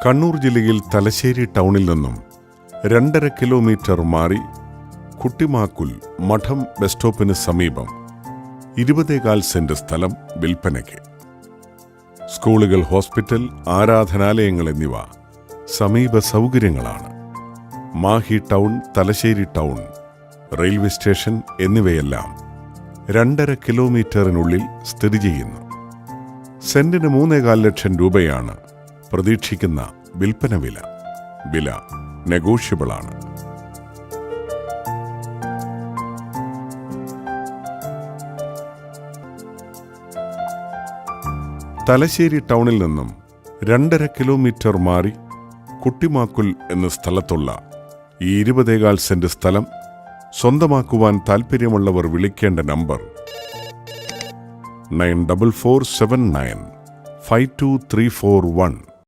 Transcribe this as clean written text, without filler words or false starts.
കണ്ണൂർ ജില്ലയിൽ തലശ്ശേരി ടൗണിൽ നിന്നും 2.5 കിലോമീറ്റർ മാറി കുട്ടിമാക്കുൽ മഠം ബസ് സ്റ്റോപ്പിന് സമീപം 20.4 സെന്റ് സ്ഥലം വിൽപ്പനയ്ക്ക്. സ്കൂളുകൾ, ഹോസ്പിറ്റൽ, ആരാധനാലയങ്ങൾ എന്നിവ സമീപ സൗകര്യങ്ങളാണ്. Mahe town, Thalassery town, railway station എന്നിവയെല്ലാം 2.5 കിലോമീറ്ററിനുള്ളിൽ സ്ഥിതി ചെയ്യുന്നു. സെന്റിന് 3.25 ലക്ഷം രൂപയാണ് പ്രതീക്ഷിക്കുന്ന വിൽപ്പന വില. വില നെഗോഷ്യബിളാണ്. തലശ്ശേരി ടൗണിൽ നിന്നും 2.5 കിലോമീറ്റർ മാറി കുട്ടിമാക്കുൽ എന്ന സ്ഥലത്തുള്ള ഈ 20.4 സെന്റ് സ്ഥലം സ്വന്തമാക്കുവാൻ താൽപ്പര്യമുള്ളവർ വിളിക്കേണ്ട നമ്പർ 9447952341.